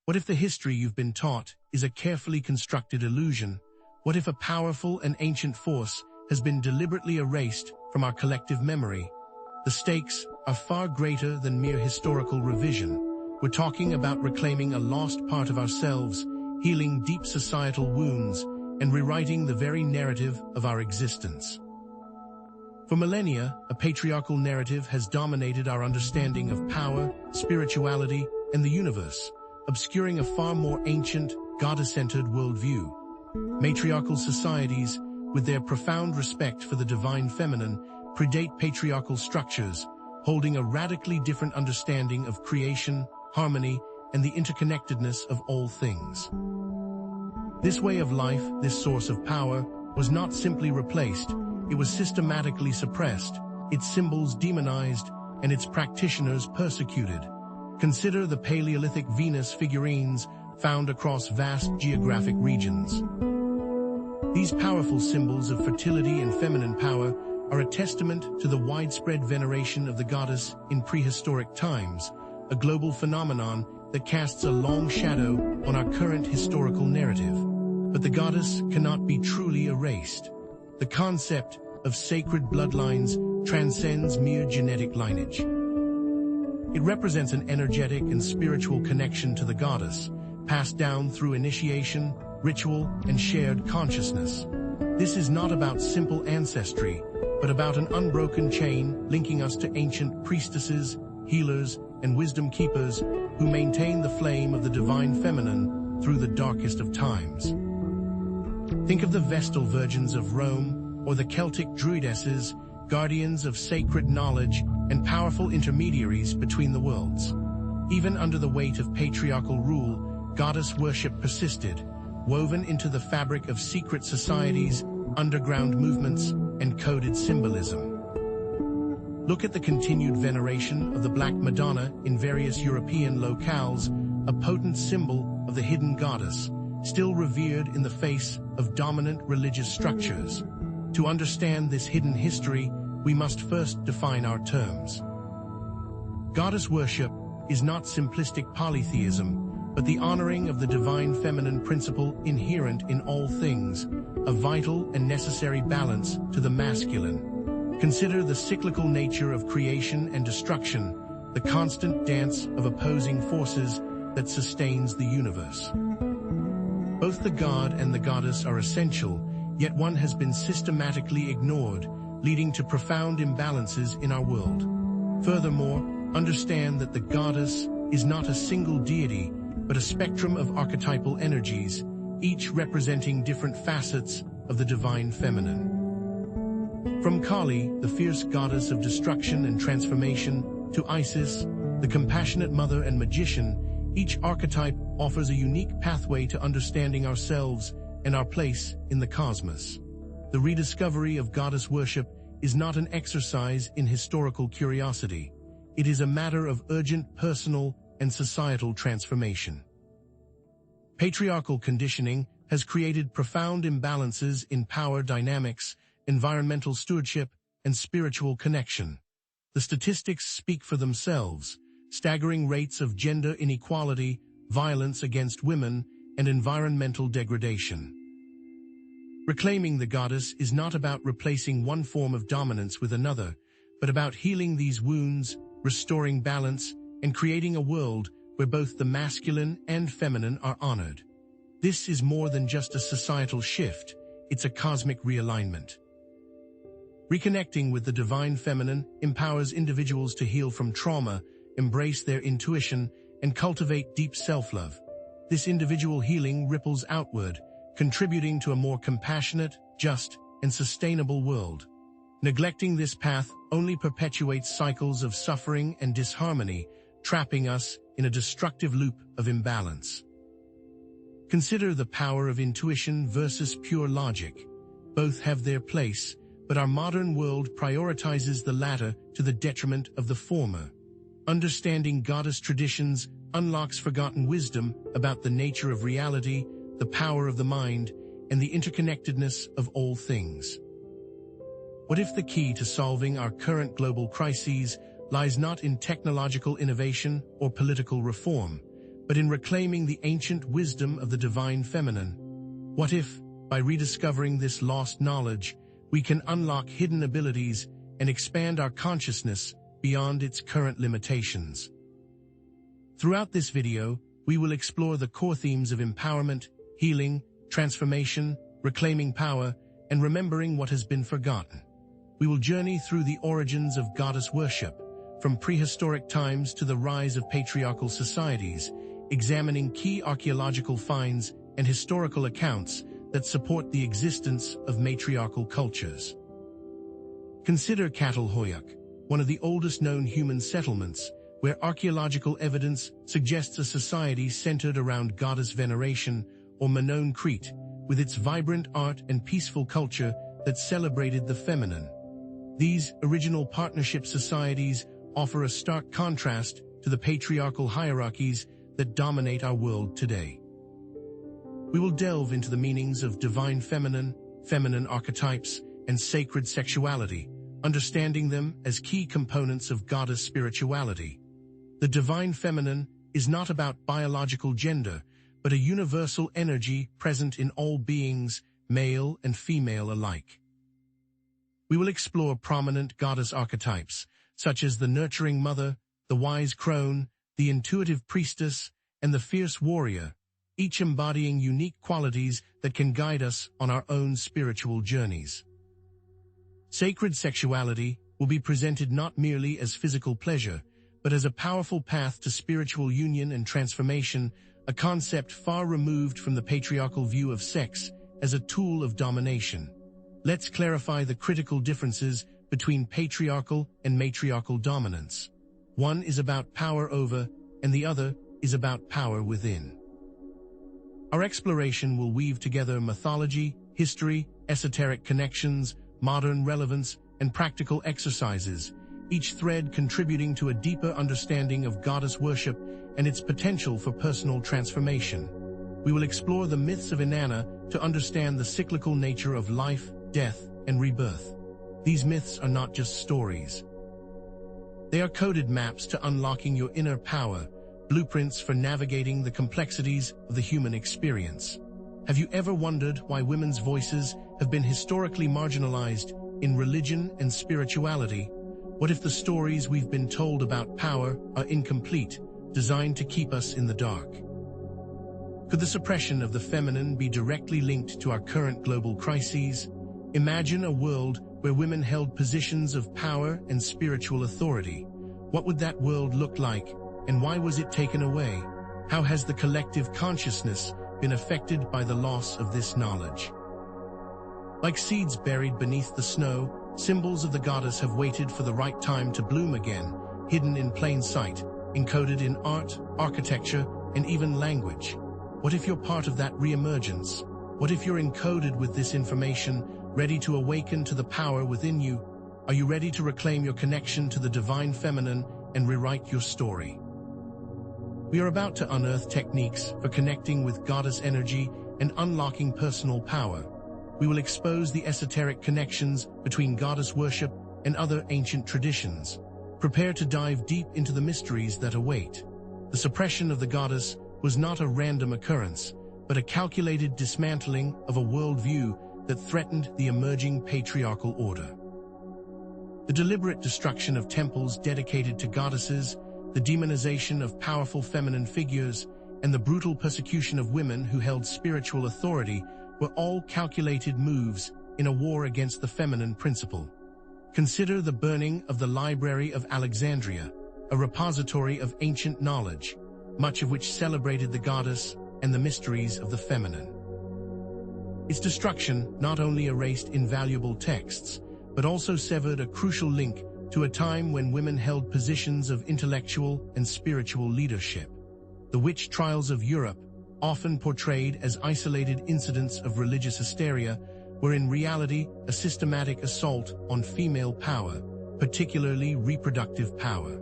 What if the history you've been taught is a carefully constructed illusion? What if a powerful and ancient force has been deliberately erased from our collective memory? The stakes are far greater than mere historical revision. We're talking about reclaiming a lost part of ourselves, healing deep societal wounds, and rewriting the very narrative of our existence. For millennia, a patriarchal narrative has dominated our understanding of power, spirituality, and the universe, obscuring a far more ancient, goddess-centered worldview. Matriarchal societies, with their profound respect for the divine feminine, predate patriarchal structures, holding a radically different understanding of creation, harmony, and the interconnectedness of all things. This way of life, this source of power, was not simply replaced, it was systematically suppressed, its symbols demonized, and its practitioners persecuted. Consider the Paleolithic Venus figurines found across vast geographic regions. These powerful symbols of fertility and feminine power are a testament to the widespread veneration of the goddess in prehistoric times, a global phenomenon that casts a long shadow on our current historical narrative. But the goddess cannot be truly erased. The concept of sacred bloodlines transcends mere genetic lineage. It represents an energetic and spiritual connection to the goddess, passed down through initiation, ritual, and shared consciousness. This is not about simple ancestry, but about an unbroken chain linking us to ancient priestesses, healers, and wisdom keepers who maintain the flame of the divine feminine through the darkest of times. Think of the Vestal Virgins of Rome or the Celtic Druidesses, guardians of sacred knowledge and powerful intermediaries between the worlds. Even under the weight of patriarchal rule, goddess worship persisted, woven into the fabric of secret societies, underground movements, and coded symbolism. Look at the continued veneration of the Black Madonna in various European locales, a potent symbol of the hidden goddess, still revered in the face of dominant religious structures. To understand this hidden history, we must first define our terms. Goddess worship is not simplistic polytheism, but the honoring of the divine feminine principle inherent in all things, a vital and necessary balance to the masculine. Consider the cyclical nature of creation and destruction, the constant dance of opposing forces that sustains the universe. Both the god and the goddess are essential, yet one has been systematically ignored, leading to profound imbalances in our world. Furthermore, understand that the goddess is not a single deity, but a spectrum of archetypal energies, each representing different facets of the divine feminine. From Kali, the fierce goddess of destruction and transformation, to Isis, the compassionate mother and magician, each archetype offers a unique pathway to understanding ourselves and our place in the cosmos. The rediscovery of goddess worship is not an exercise in historical curiosity. It is a matter of urgent personal and societal transformation. Patriarchal conditioning has created profound imbalances in power dynamics, environmental stewardship, and spiritual connection. The statistics speak for themselves: staggering rates of gender inequality, violence against women, and environmental degradation. Reclaiming the goddess is not about replacing one form of dominance with another, but about healing these wounds, restoring balance, and creating a world where both the masculine and feminine are honored. This is more than just a societal shift, it's a cosmic realignment. Reconnecting with the divine feminine empowers individuals to heal from trauma, embrace their intuition, and cultivate deep self-love. This individual healing ripples outward, contributing to a more compassionate, just, and sustainable world. Neglecting this path only perpetuates cycles of suffering and disharmony, trapping us in a destructive loop of imbalance. Consider the power of intuition versus pure logic. Both have their place, but our modern world prioritizes the latter to the detriment of the former. Understanding goddess traditions unlocks forgotten wisdom about the nature of reality, the power of the mind, and the interconnectedness of all things. What if the key to solving our current global crises lies not in technological innovation or political reform, but in reclaiming the ancient wisdom of the divine feminine. What if, by rediscovering this lost knowledge, we can unlock hidden abilities and expand our consciousness beyond its current limitations? Throughout this video, we will explore the core themes of empowerment, healing, transformation, reclaiming power, and remembering what has been forgotten. We will journey through the origins of goddess worship, from prehistoric times to the rise of patriarchal societies, examining key archaeological finds and historical accounts that support the existence of matriarchal cultures. Consider Çatalhöyük, one of the oldest known human settlements, where archaeological evidence suggests a society centered around goddess veneration, or Minoan Crete, with its vibrant art and peaceful culture that celebrated the feminine. These original partnership societies offer a stark contrast to the patriarchal hierarchies that dominate our world today. We will delve into the meanings of divine feminine, feminine archetypes, and sacred sexuality, understanding them as key components of goddess spirituality. The divine feminine is not about biological gender, but a universal energy present in all beings, male and female alike. We will explore prominent goddess archetypes, such as the nurturing mother, the wise crone, the intuitive priestess, and the fierce warrior, each embodying unique qualities that can guide us on our own spiritual journeys. Sacred sexuality will be presented not merely as physical pleasure, but as a powerful path to spiritual union and transformation, a concept far removed from the patriarchal view of sex as a tool of domination. Let's clarify the critical differences between patriarchal and matriarchal dominance. One is about power over, and the other is about power within. Our exploration will weave together mythology, history, esoteric connections, modern relevance, and practical exercises, each thread contributing to a deeper understanding of goddess worship and its potential for personal transformation. We will explore the myths of Inanna to understand the cyclical nature of life, death, and rebirth. These myths are not just stories. They are coded maps to unlocking your inner power, blueprints for navigating the complexities of the human experience. Have you ever wondered why women's voices have been historically marginalized in religion and spirituality? What if the stories we've been told about power are incomplete, designed to keep us in the dark? Could the suppression of the feminine be directly linked to our current global crises? Imagine a world where women held positions of power and spiritual authority. What would that world look like, and why was it taken away? How has the collective consciousness been affected by the loss of this knowledge? Like seeds buried beneath the snow, symbols of the goddess have waited for the right time to bloom again, hidden in plain sight, encoded in art, architecture, and even language. What if you're part of that re-emergence? What if you're encoded with this information, ready to awaken to the power within you? Are you ready to reclaim your connection to the divine feminine and rewrite your story? We are about to unearth techniques for connecting with goddess energy and unlocking personal power. We will expose the esoteric connections between goddess worship and other ancient traditions. Prepare to dive deep into the mysteries that await. The suppression of the goddess was not a random occurrence, but a calculated dismantling of a worldview that threatened the emerging patriarchal order. The deliberate destruction of temples dedicated to goddesses, the demonization of powerful feminine figures, and the brutal persecution of women who held spiritual authority were all calculated moves in a war against the feminine principle. Consider the burning of the Library of Alexandria, a repository of ancient knowledge, much of which celebrated the goddess and the mysteries of the feminine. Its destruction not only erased invaluable texts, but also severed a crucial link to a time when women held positions of intellectual and spiritual leadership. The witch trials of Europe, often portrayed as isolated incidents of religious hysteria, were in reality a systematic assault on female power, particularly reproductive power.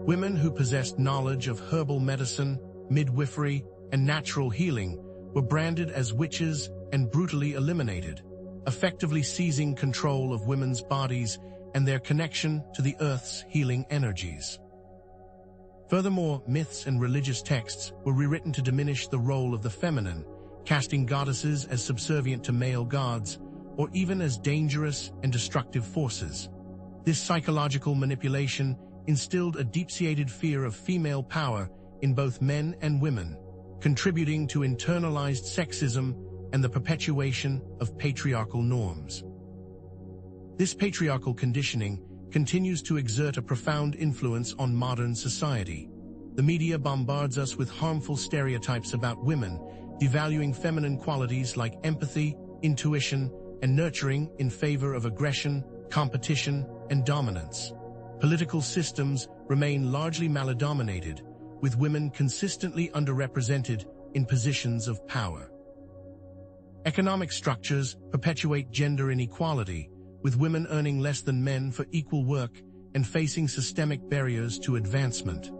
Women who possessed knowledge of herbal medicine, midwifery, and natural healing were branded as witches and brutally eliminated, effectively seizing control of women's bodies and their connection to the earth's healing energies. Furthermore, myths and religious texts were rewritten to diminish the role of the feminine, casting goddesses as subservient to male gods, or even as dangerous and destructive forces. This psychological manipulation instilled a deep-seated fear of female power in both men and women, contributing to internalized sexism and the perpetuation of patriarchal norms. This patriarchal conditioning continues to exert a profound influence on modern society. The media bombards us with harmful stereotypes about women, devaluing feminine qualities like empathy, intuition, and nurturing in favor of aggression, competition, and dominance. Political systems remain largely male-dominated, with women consistently underrepresented in positions of power. Economic structures perpetuate gender inequality, with women earning less than men for equal work and facing systemic barriers to advancement.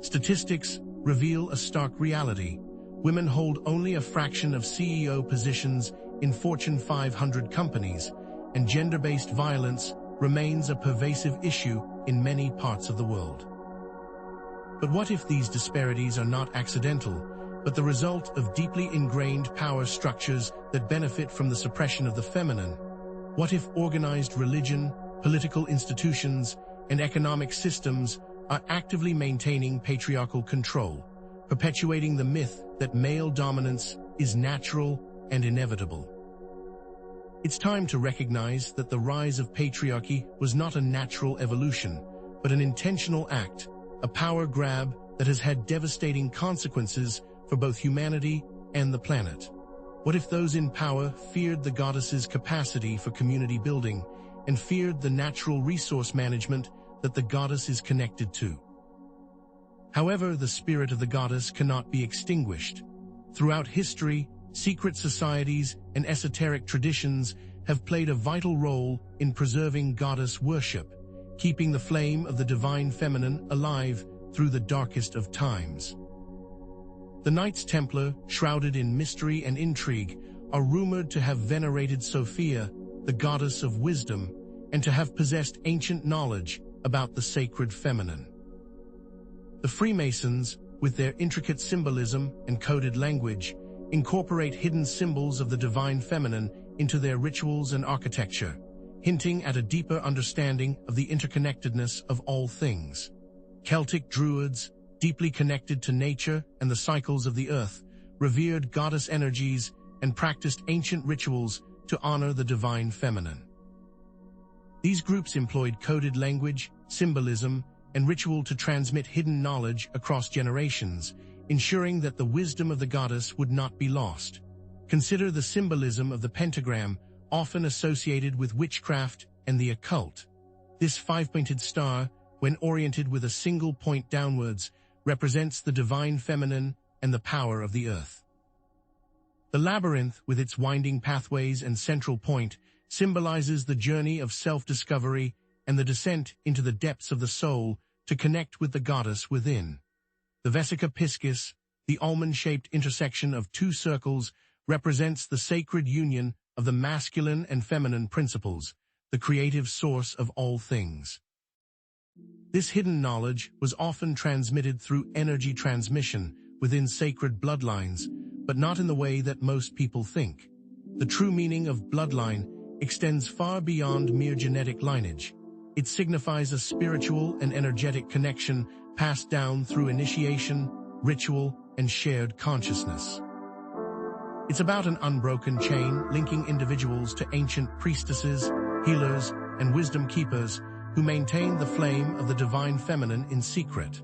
Statistics reveal a stark reality. Women hold only a fraction of CEO positions in Fortune 500 companies, and gender-based violence remains a pervasive issue in many parts of the world. But what if these disparities are not accidental, but the result of deeply ingrained power structures that benefit from the suppression of the feminine? What if organized religion, political institutions, and economic systems are actively maintaining patriarchal control, perpetuating the myth that male dominance is natural and inevitable? It's time to recognize that the rise of patriarchy was not a natural evolution, but an intentional act, a power grab that has had devastating consequences for both humanity and the planet. What if those in power feared the goddess's capacity for community building and feared the natural resource management that the goddess is connected to? However, the spirit of the goddess cannot be extinguished. Throughout history, secret societies and esoteric traditions have played a vital role in preserving goddess worship, keeping the flame of the divine feminine alive through the darkest of times. The Knights Templar, shrouded in mystery and intrigue, are rumored to have venerated Sophia, the goddess of wisdom, and to have possessed ancient knowledge about the sacred feminine. The Freemasons, with their intricate symbolism and coded language, incorporate hidden symbols of the divine feminine into their rituals and architecture, hinting at a deeper understanding of the interconnectedness of all things. Celtic Druids, deeply connected to nature and the cycles of the earth, revered goddess energies and practiced ancient rituals to honor the divine feminine. These groups employed coded language, symbolism, and ritual to transmit hidden knowledge across generations, ensuring that the wisdom of the goddess would not be lost. Consider the symbolism of the pentagram, often associated with witchcraft and the occult. This five-pointed star, when oriented with a single point downwards, represents the divine feminine and the power of the earth. The labyrinth, with its winding pathways and central point, symbolizes the journey of self-discovery and the descent into the depths of the soul to connect with the goddess within. The Vesica Piscis, the almond-shaped intersection of two circles, represents the sacred union of the masculine and feminine principles, the creative source of all things. This hidden knowledge was often transmitted through energy transmission within sacred bloodlines, but not in the way that most people think. The true meaning of bloodline extends far beyond mere genetic lineage. It signifies a spiritual and energetic connection passed down through initiation, ritual, and shared consciousness. It's about an unbroken chain linking individuals to ancient priestesses, healers, and wisdom keepers who maintain the flame of the divine feminine in secret.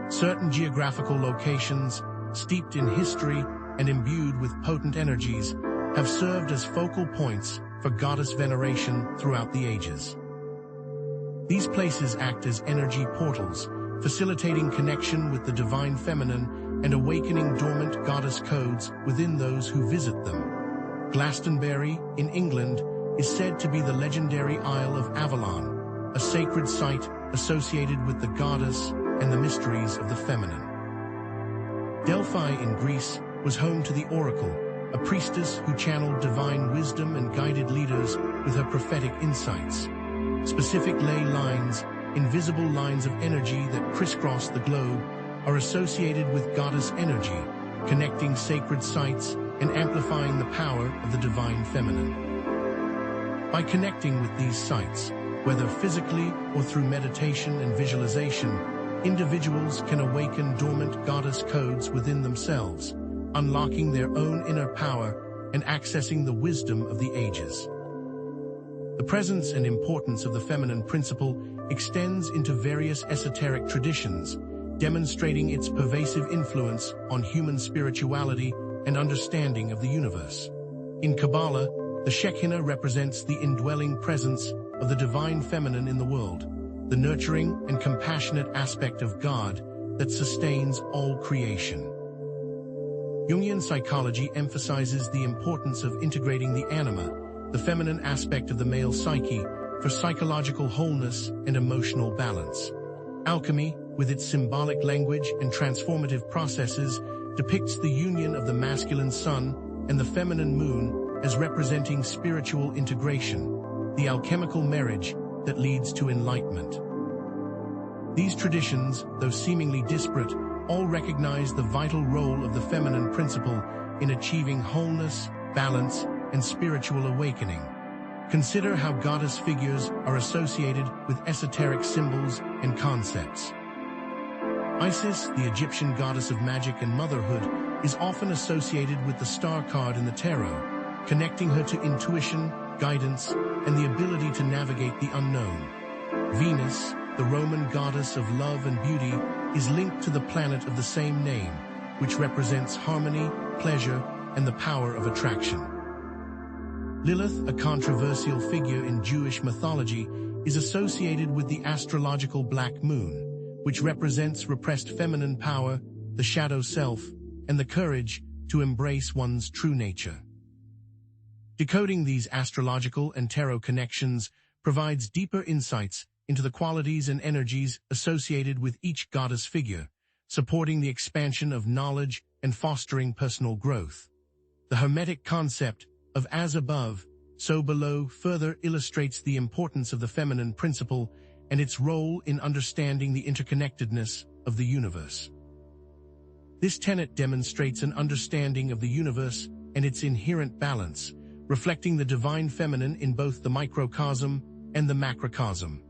Certain geographical locations, steeped in history and imbued with potent energies, have served as focal points for goddess veneration throughout the ages. These places act as energy portals, facilitating connection with the divine feminine and awakening dormant goddess codes within those who visit them. Glastonbury, in England, is said to be the legendary Isle of Avalon, a sacred site associated with the goddess and the mysteries of the feminine. Delphi in Greece was home to the Oracle, a priestess who channeled divine wisdom and guided leaders with her prophetic insights. Specific ley lines, invisible lines of energy that crisscross the globe, are associated with goddess energy, connecting sacred sites and amplifying the power of the divine feminine. By connecting with these sites, whether physically or through meditation and visualization, individuals can awaken dormant goddess codes within themselves, unlocking their own inner power and accessing the wisdom of the ages. The presence and importance of the feminine principle extends into various esoteric traditions, demonstrating its pervasive influence on human spirituality and understanding of the universe. In Kabbalah, the Shekinah represents the indwelling presence of the divine feminine in the world, the nurturing and compassionate aspect of God that sustains all creation. Jungian psychology emphasizes the importance of integrating the anima, the feminine aspect of the male psyche, for psychological wholeness and emotional balance. Alchemy, with its symbolic language and transformative processes, depicts the union of the masculine sun and the feminine moon as representing spiritual integration, the alchemical marriage that leads to enlightenment. These traditions, though seemingly disparate, all recognize the vital role of the feminine principle in achieving wholeness, balance, and spiritual awakening. Consider how goddess figures are associated with esoteric symbols and concepts. Isis, the Egyptian goddess of magic and motherhood, is often associated with the star card in the tarot, connecting her to intuition, guidance, and the ability to navigate the unknown. Venus, the Roman goddess of love and beauty, is linked to the planet of the same name, which represents harmony, pleasure, and the power of attraction. Lilith, a controversial figure in Jewish mythology, is associated with the astrological black moon, which represents repressed feminine power, the shadow self, and the courage to embrace one's true nature. Decoding these astrological and tarot connections provides deeper insights into the qualities and energies associated with each goddess figure, supporting the expansion of knowledge and fostering personal growth. The Hermetic concept of as above, so below further illustrates the importance of the feminine principle and its role in understanding the interconnectedness of the universe. This tenet demonstrates an understanding of the universe and its inherent balance, reflecting the divine feminine in both the microcosm and the macrocosm.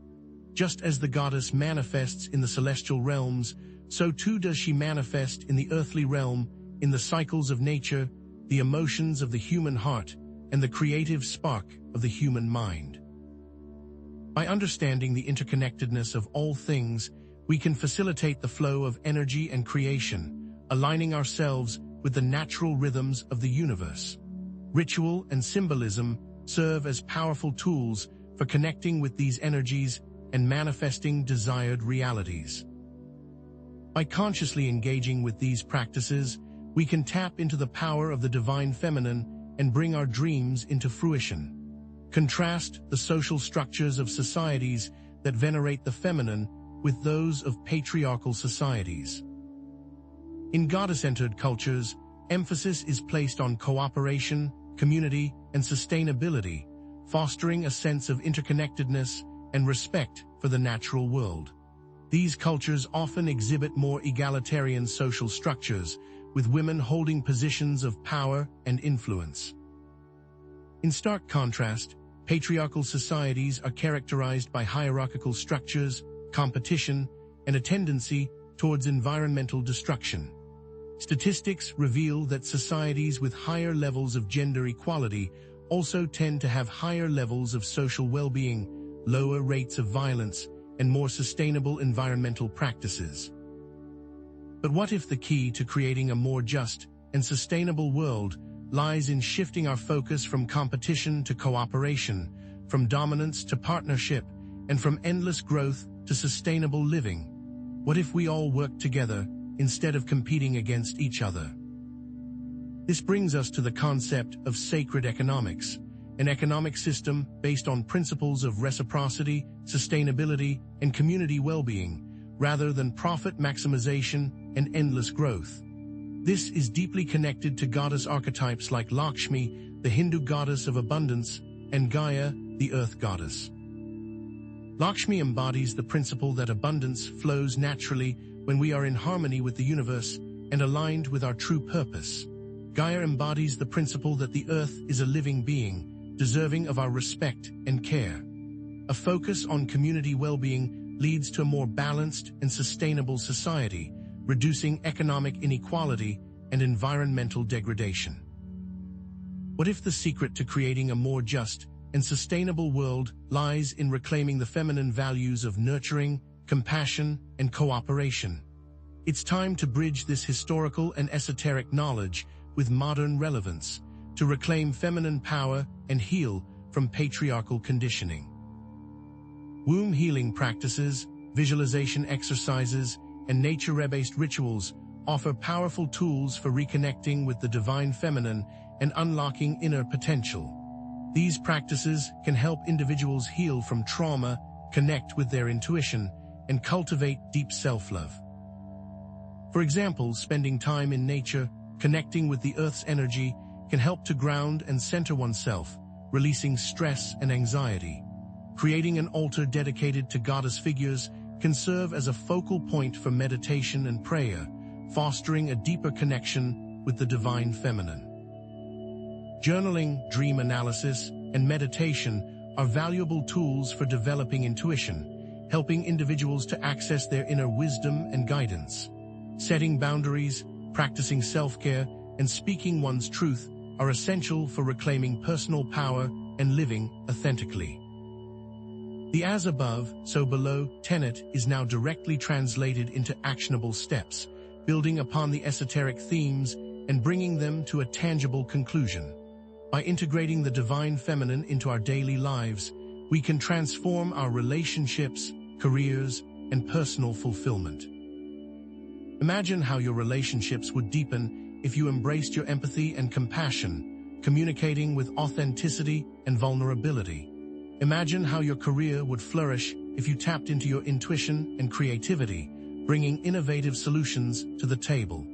Just as the goddess manifests in the celestial realms, so too does she manifest in the earthly realm, in the cycles of nature, the emotions of the human heart, and the creative spark of the human mind. By understanding the interconnectedness of all things, we can facilitate the flow of energy and creation, aligning ourselves with the natural rhythms of the universe. Ritual and symbolism serve as powerful tools for connecting with these energies and manifesting desired realities. By consciously engaging with these practices, we can tap into the power of the divine feminine and bring our dreams into fruition. Contrast the social structures of societies that venerate the feminine with those of patriarchal societies. In goddess-centered cultures, emphasis is placed on cooperation, community, and sustainability, fostering a sense of interconnectedness and respect for the natural world. These cultures often exhibit more egalitarian social structures, with women holding positions of power and influence. In stark contrast, patriarchal societies are characterized by hierarchical structures, competition, and a tendency towards environmental destruction. Statistics reveal that societies with higher levels of gender equality also tend to have higher levels of social well-being, lower rates of violence, and more sustainable environmental practices. But what if the key to creating a more just and sustainable world lies in shifting our focus from competition to cooperation, from dominance to partnership, and from endless growth to sustainable living? What if we all work together instead of competing against each other? This brings us to the concept of sacred economics, an economic system based on principles of reciprocity, sustainability, and community well-being, rather than profit maximization and endless growth. This is deeply connected to goddess archetypes like Lakshmi, the Hindu goddess of abundance, and Gaia, the earth goddess. Lakshmi embodies the principle that abundance flows naturally when we are in harmony with the universe and aligned with our true purpose. Gaia embodies the principle that the Earth is a living being, deserving of our respect and care. A focus on community well-being leads to a more balanced and sustainable society, reducing economic inequality and environmental degradation. What if the secret to creating a more just and sustainable world lies in reclaiming the feminine values of nurturing, compassion, and cooperation? It's time to bridge this historical and esoteric knowledge with modern relevance, to reclaim feminine power and heal from patriarchal conditioning. Womb healing practices, visualization exercises, and nature-based rituals offer powerful tools for reconnecting with the divine feminine and unlocking inner potential. These practices can help individuals heal from trauma, connect with their intuition, and cultivate deep self-love. For example, spending time in nature, connecting with the Earth's energy, can help to ground and center oneself, releasing stress and anxiety. Creating an altar dedicated to goddess figures can serve as a focal point for meditation and prayer, fostering a deeper connection with the divine feminine. Journaling, dream analysis, and meditation are valuable tools for developing intuition, helping individuals to access their inner wisdom and guidance. Setting boundaries, practicing self-care, and speaking one's truth are essential for reclaiming personal power and living authentically. The as above, so below tenet is now directly translated into actionable steps, building upon the esoteric themes and bringing them to a tangible conclusion. By integrating the divine feminine into our daily lives, we can transform our relationships, careers, and personal fulfillment. Imagine how your relationships would deepen if you embraced your empathy and compassion, communicating with authenticity and vulnerability. Imagine how your career would flourish if you tapped into your intuition and creativity, bringing innovative solutions to the table.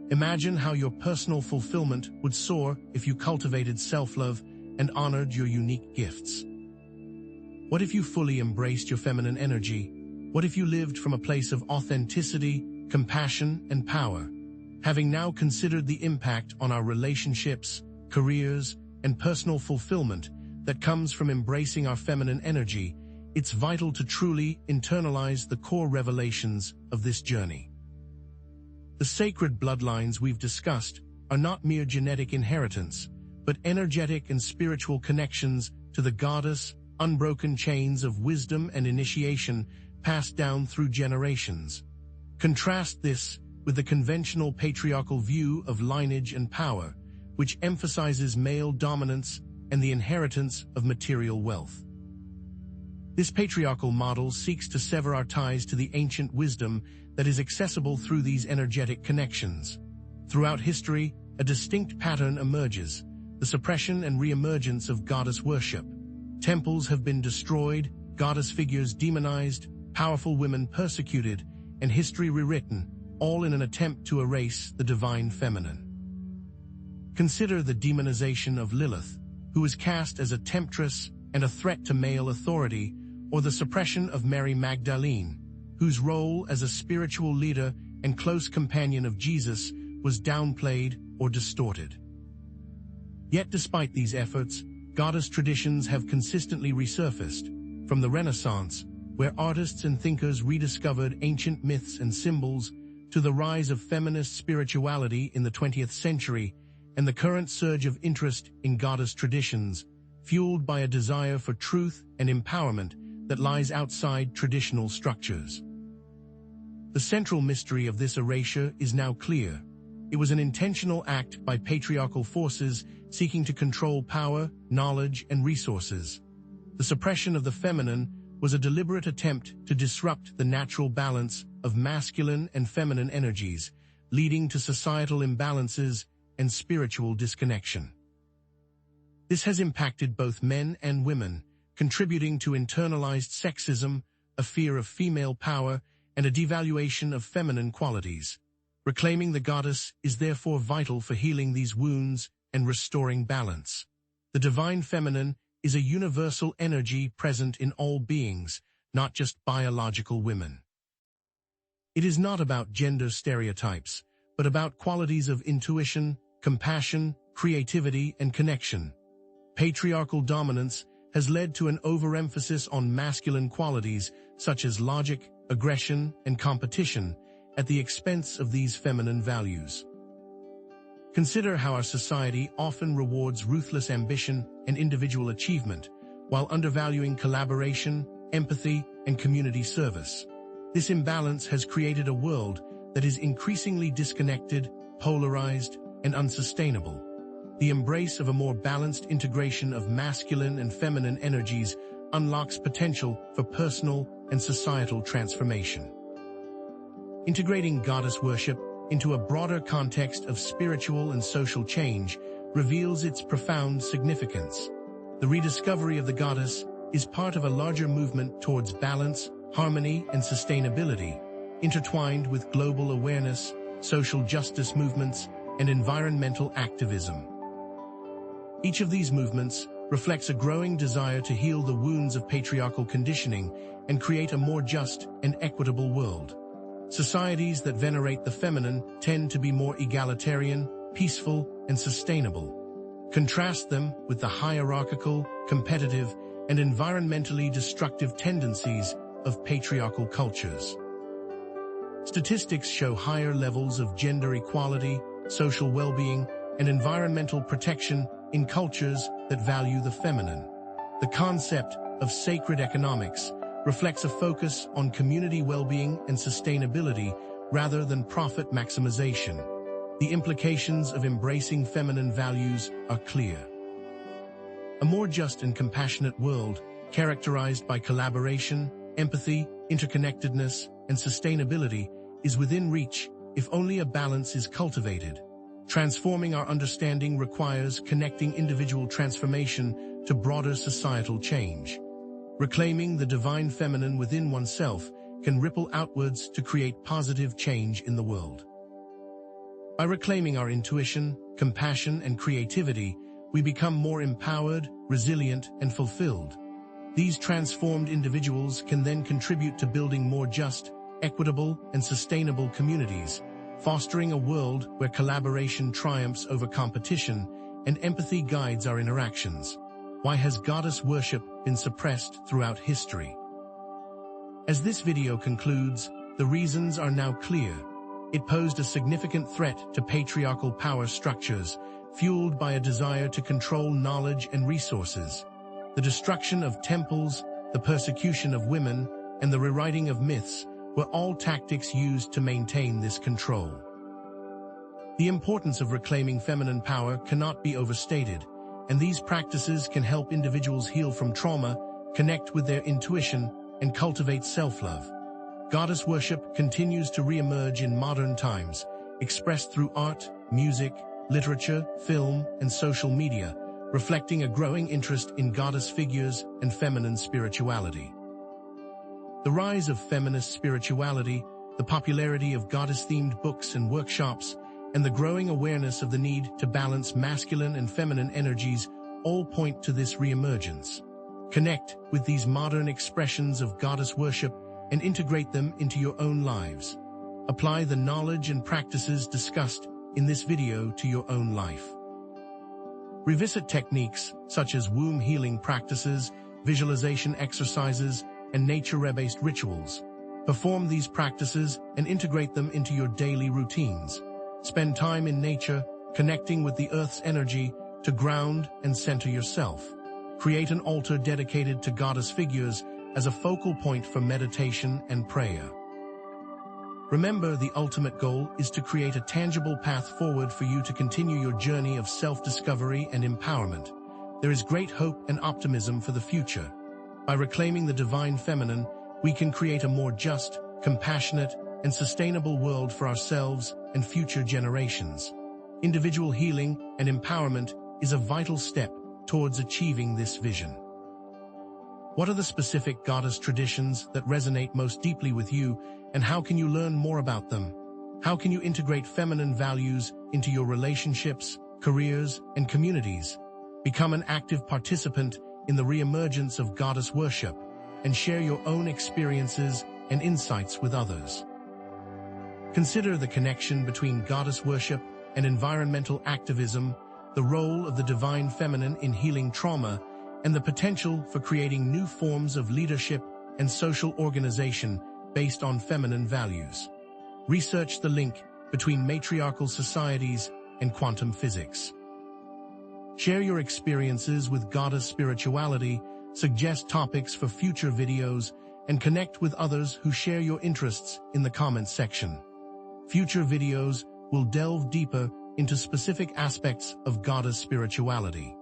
Imagine how your personal fulfillment would soar if you cultivated self-love and honored your unique gifts. What if you fully embraced your feminine energy? What if you lived from a place of authenticity, compassion, and power? Having now considered the impact on our relationships, careers, and personal fulfillment that comes from embracing our feminine energy, it's vital to truly internalize the core revelations of this journey. The sacred bloodlines we've discussed are not mere genetic inheritance, but energetic and spiritual connections to the goddess, unbroken chains of wisdom and initiation passed down through generations. Contrast this with the conventional patriarchal view of lineage and power, which emphasizes male dominance and the inheritance of material wealth. This patriarchal model seeks to sever our ties to the ancient wisdom that is accessible through these energetic connections. Throughout history, a distinct pattern emerges: the suppression and re-emergence of goddess worship. Temples have been destroyed, goddess figures demonized, powerful women persecuted, and history rewritten, all in an attempt to erase the divine feminine. Consider the demonization of Lilith, who was cast as a temptress and a threat to male authority, or the suppression of Mary Magdalene, whose role as a spiritual leader and close companion of Jesus was downplayed or distorted. Yet despite these efforts, goddess traditions have consistently resurfaced, from the Renaissance, where artists and thinkers rediscovered ancient myths and symbols, to the rise of feminist spirituality in the 20th century, and the current surge of interest in goddess traditions, fueled by a desire for truth and empowerment that lies outside traditional structures. The central mystery of this erasure is now clear. It was an intentional act by patriarchal forces seeking to control power, knowledge, and resources. The suppression of the feminine was a deliberate attempt to disrupt the natural balance of masculine and feminine energies, leading to societal imbalances and spiritual disconnection. This has impacted both men and women, contributing to internalized sexism, a fear of female power, and a devaluation of feminine qualities. Reclaiming the goddess is therefore vital for healing these wounds and restoring balance. The divine feminine is a universal energy present in all beings, not just biological women. It is not about gender stereotypes, but about qualities of intuition, compassion, creativity, and connection. Patriarchal dominance has led to an overemphasis on masculine qualities such as logic, aggression, and competition at the expense of these feminine values. Consider how our society often rewards ruthless ambition and individual achievement, while undervaluing collaboration, empathy, and community service. This imbalance has created a world that is increasingly disconnected, polarized, and unsustainable. The embrace of a more balanced integration of masculine and feminine energies unlocks potential for personal and societal transformation. Integrating goddess worship into a broader context of spiritual and social change reveals its profound significance. The rediscovery of the goddess is part of a larger movement towards balance, harmony, and sustainability, intertwined with global awareness, social justice movements, and environmental activism. Each of these movements reflects a growing desire to heal the wounds of patriarchal conditioning and create a more just and equitable world. Societies that venerate the feminine tend to be more egalitarian, peaceful, and sustainable. Contrast them with the hierarchical, competitive, and environmentally destructive tendencies of patriarchal cultures. Statistics show higher levels of gender equality, social well-being, and environmental protection in cultures that value the feminine. The concept of sacred economics reflects a focus on community well-being and sustainability rather than profit maximization. The implications of embracing feminine values are clear. A more just and compassionate world, characterized by collaboration, empathy, interconnectedness, and sustainability, is within reach if only a balance is cultivated. Transforming our understanding requires connecting individual transformation to broader societal change. Reclaiming the divine feminine within oneself can ripple outwards to create positive change in the world. By reclaiming our intuition, compassion, and creativity, we become more empowered, resilient, and fulfilled. These transformed individuals can then contribute to building more just, equitable, and sustainable communities, fostering a world where collaboration triumphs over competition and empathy guides our interactions. Why has goddess worship been suppressed throughout history? As this video concludes, the reasons are now clear. It posed a significant threat to patriarchal power structures, fueled by a desire to control knowledge and resources. The destruction of temples, the persecution of women, and the rewriting of myths were all tactics used to maintain this control. The importance of reclaiming feminine power cannot be overstated, and these practices can help individuals heal from trauma, connect with their intuition, and cultivate self-love. Goddess worship continues to re-emerge in modern times, expressed through art, music, literature, film, and social media, reflecting a growing interest in goddess figures and feminine spirituality. The rise of feminist spirituality, the popularity of goddess-themed books and workshops, and the growing awareness of the need to balance masculine and feminine energies all point to this reemergence. Connect with these modern expressions of goddess worship and integrate them into your own lives. Apply the knowledge and practices discussed in this video to your own life. Revisit techniques such as womb healing practices, visualization exercises, and nature-based rituals. Perform these practices and integrate them into your daily routines. Spend time in nature, connecting with the Earth's energy to ground and center yourself. Create an altar dedicated to goddess figures as a focal point for meditation and prayer. Remember, the ultimate goal is to create a tangible path forward for you to continue your journey of self-discovery and empowerment. There is great hope and optimism for the future. By reclaiming the divine feminine, we can create a more just, compassionate, and sustainable world for ourselves and future generations. Individual healing and empowerment is a vital step towards achieving this vision. What are the specific goddess traditions that resonate most deeply with you, and how can you learn more about them? How can you integrate feminine values into your relationships, careers, and communities? Become an active participant in the reemergence of goddess worship and share your own experiences and insights with others. Consider the connection between goddess worship and environmental activism, the role of the divine feminine in healing trauma, and the potential for creating new forms of leadership and social organization based on feminine values. Research the link between matriarchal societies and quantum physics. Share your experiences with goddess spirituality, suggest topics for future videos, and connect with others who share your interests in the comments section. Future videos will delve deeper into specific aspects of goddess spirituality.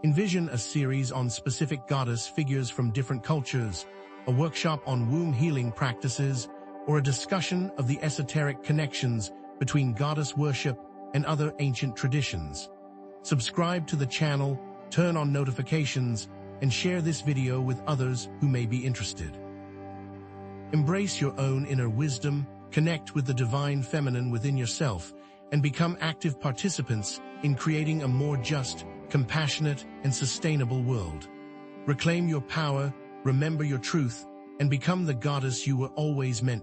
Envision a series on specific goddess figures from different cultures, a workshop on womb healing practices, or a discussion of the esoteric connections between goddess worship and other ancient traditions. Subscribe to the channel, turn on notifications, and share this video with others who may be interested. Embrace your own inner wisdom, connect with the divine feminine within yourself, and become active participants in creating a more just, compassionate, and sustainable world. Reclaim your power, remember your truth, and become the goddess you were always meant